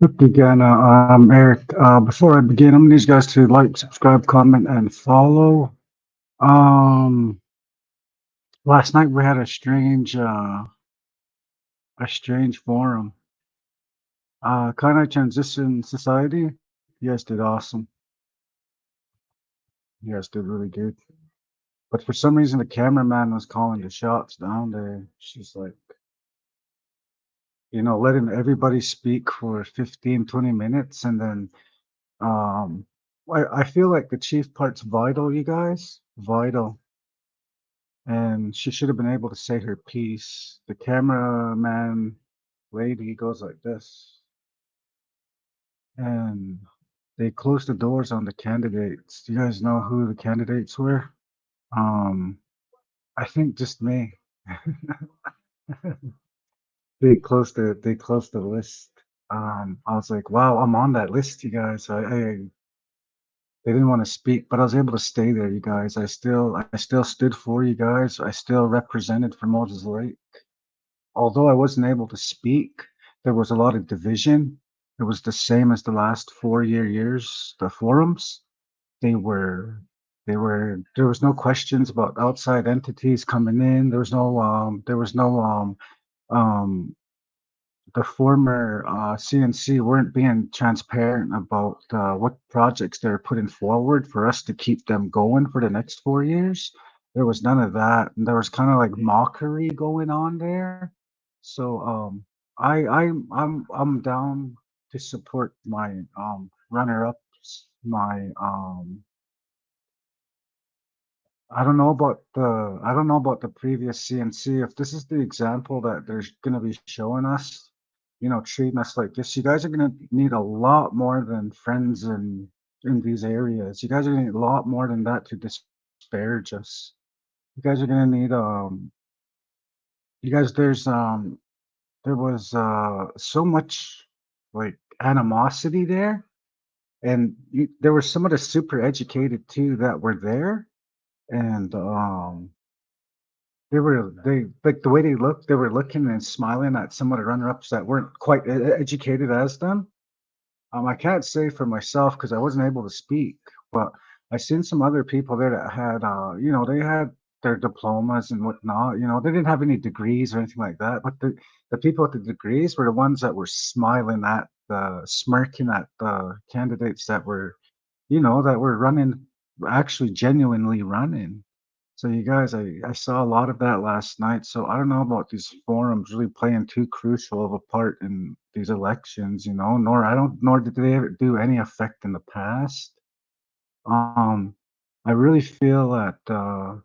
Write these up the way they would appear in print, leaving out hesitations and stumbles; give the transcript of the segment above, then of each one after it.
Again, Eric, before I begin, I'm gonna need you guys to like, subscribe, comment, and follow. Um, Last night we had a strange forum. Kainai Transition Society. You guys did awesome. You guys did really good. But for some reason, the cameraman was calling the shots down there. She's like, letting everybody speak for 15, 20 minutes, and then um, I feel like the chief part's vital, you guys, vital. And she should have been able to say her piece. The cameraman lady goes like this, and they closed the doors on the candidates. Do you guys know who the candidates were? Um, I think just me. They closed the list. I was like, wow, I'm on that list, you guys. They didn't want to speak, but I was able to stay there, you guys. I still stood for you guys. I still represented for Moses Lake. Although I wasn't able to speak, there was a lot of division. It was the same as the last 4 years. The forums, they were, there was no questions about outside entities coming in. Um, the former C&C weren't being transparent about what projects they're putting forward for us to keep them going for the next 4 years. There was none of that, and there was kind of like mockery going on there. So I'm down to support my runner-ups. I don't know about the previous CNC. If this is the example that they're going to be showing us, treating us like this, you guys are going to need a lot more than friends in these areas. You guys are going to need a lot more than that to disparage us. You guys are going to need you guys there was so much like animosity there, and there were some of the super educated too that were there, and they like the way they looked, they were looking and smiling at some of the runner-ups that weren't quite educated as them. I can't say for myself because I wasn't able to speak, but I seen some other people there that had, they had their diplomas and whatnot. They didn't have any degrees or anything like that, but the people with the degrees were the ones that were smirking at the candidates that were running, actually genuinely running. So you guys, I saw a lot of that last night. So I don't know about these forums really playing too crucial of a part in these elections, nor did they ever do any effect in the past. Um, I really feel that the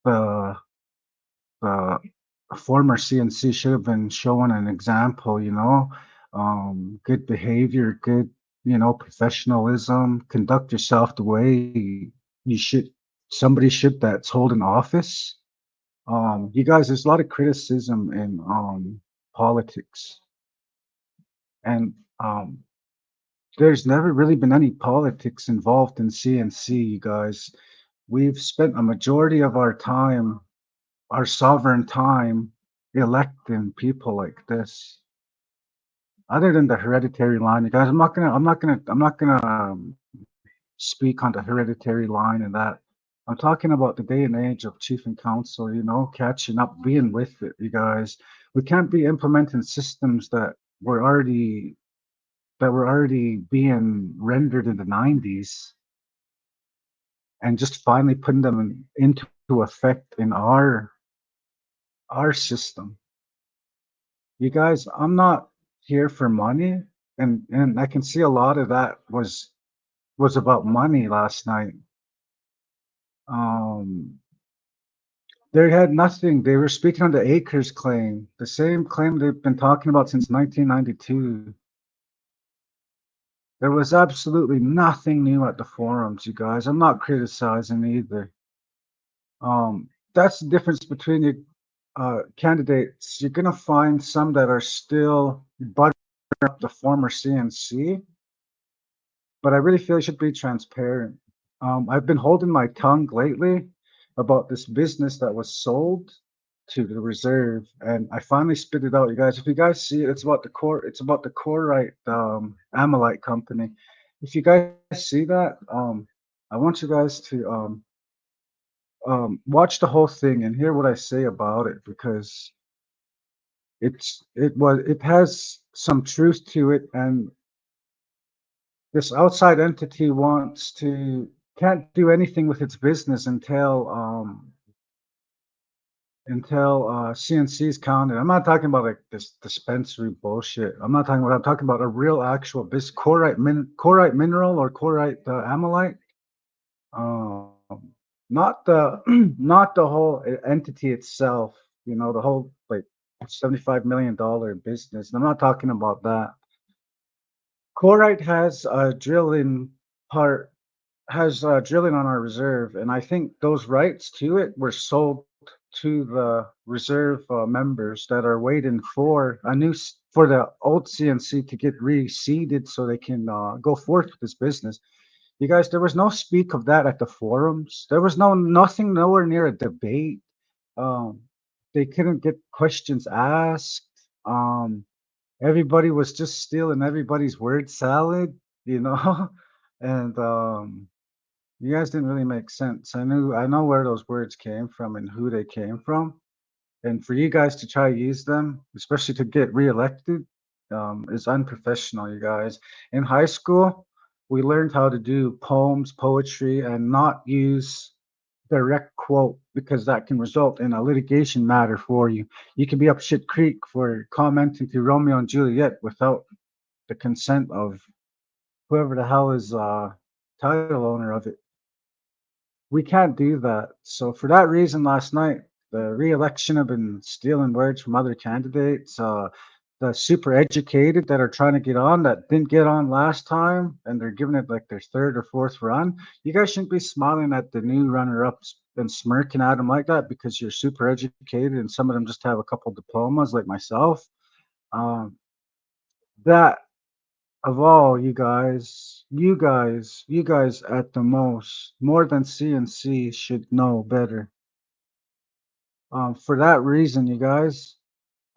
the former CNC should have been showing an example, good behavior, good, professionalism, conduct yourself the way you should, somebody should that's holding office. You guys, there's a lot of criticism in politics, and there's never really been any politics involved in CNC. You guys, we've spent a majority of our sovereign time, electing people like this. Other than the hereditary line, you guys, I'm not gonna speak on the hereditary line and that. I'm talking about the day and age of chief and council, catching up, being with it, you guys. We can't be implementing systems that were already being rendered in the 90s and just finally putting them into effect in our system. You guys, I'm not here for money, and I can see a lot of that was about money last night. Um, They had nothing. They were speaking on the acres claim, the same claim they've been talking about since 1992. There was absolutely nothing new at the forums, you guys. I'm not criticizing either. That's the difference between your candidates. You're gonna find some that are still buttering up the former CNC, but I really feel you should be transparent. I've been holding my tongue lately about this business that was sold. to the reserve, and I finally spit it out, you guys. If you guys see it, it's about the Corite Amylite company. If you guys see that, I want you guys to watch the whole thing and hear what I say about it because it has some truth to it, and this outside entity wants to can't do anything with its business until C&C is counted. I'm not talking about like this dispensary bullshit. I'm talking about a real actual this corite mineral or corite amylite. Um, not the not the whole entity itself. You know the whole like $75 million business. I'm not talking about that. Corite has a drilling part has drilling on our reserve, and I think those rights to it were sold to the reserve members that are waiting for for the old C&C to get reseeded so they can go forth with this business. You guys, there was no speak of that at the forums. There was nothing nowhere near a debate. Um, they couldn't get questions asked. Um, Everybody was just stealing everybody's word salad, you know, and you guys didn't really make sense. I know where those words came from and who they came from. And for you guys to try to use them, especially to get reelected, is unprofessional, you guys. In high school, we learned how to do poems, poetry, and not use direct quote because that can result in a litigation matter for you. You can be up shit creek for commenting to Romeo and Juliet without the consent of whoever the hell is title owner of it. We can't do that. So for that reason, last night the re-election have been stealing words from other candidates. The super educated that are trying to get on that didn't get on last time, and they're giving it like their third or fourth run. You guys shouldn't be smiling at the new runner-ups and smirking at them like that because you're super educated, and some of them just have a couple diplomas, like myself. Um, that of all you guys at the most, more than C&C should know better. For that reason, you guys,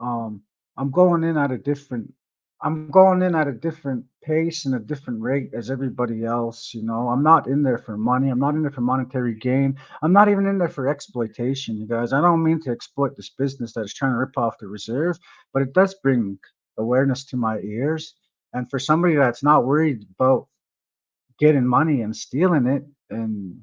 um, I'm going in at a different, I'm going in at a different pace and a different rate as everybody else. You know, I'm not in there for money. I'm not in there for monetary gain. I'm not even in there for exploitation, you guys. I don't mean to exploit this business that is trying to rip off the reserve, but it does bring awareness to my ears. And for somebody that's not worried about getting money and stealing it, and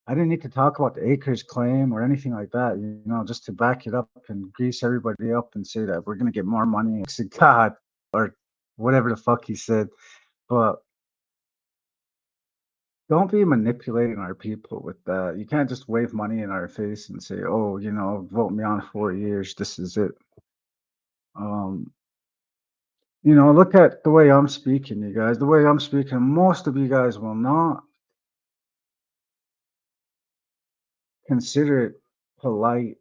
I didn't need to talk about the acres claim or anything like that, you know, just to back it up and grease everybody up and say that we're gonna get more money. To God or whatever the fuck he said. But don't be manipulating our people with that. You can't just wave money in our face and say, "Oh, you know, vote me on 4 years. This is it." Um, look at the way I'm speaking, you guys. The way I'm speaking, most of you guys will not consider it polite,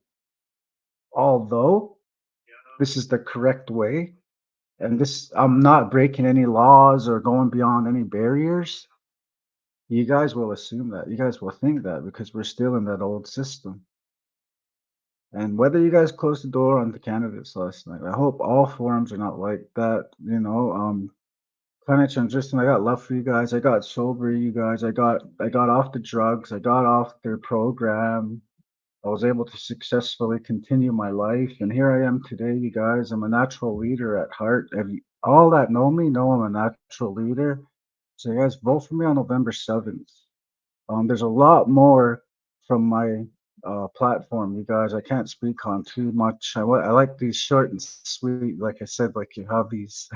although this is the correct way. And this, I'm not breaking any laws or going beyond any barriers. You guys will assume that. You guys will think that because we're still in that old system. And whether you guys close the door on the candidates last night, I hope all forums are not like that. Kind of transition. I got love for you guys. I got sober, you guys. I got off the drugs. I got off their program. I was able to successfully continue my life, and here I am today, you guys. I'm a natural leader at heart. All that know me know I'm a natural leader. So, you guys, vote for me on November 7th. There's a lot more from my platform, you guys. I can't speak on too much. I like these short and sweet, like I said, like your hobbies.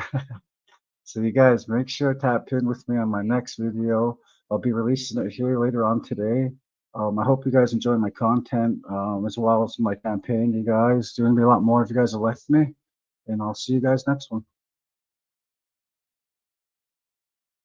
So, you guys, make sure to tap in with me on my next video. I'll be releasing it here later on today. I hope you guys enjoy my content as well as my campaign, you guys. There's going to be a lot more if you guys elect me. And I'll see you guys next one.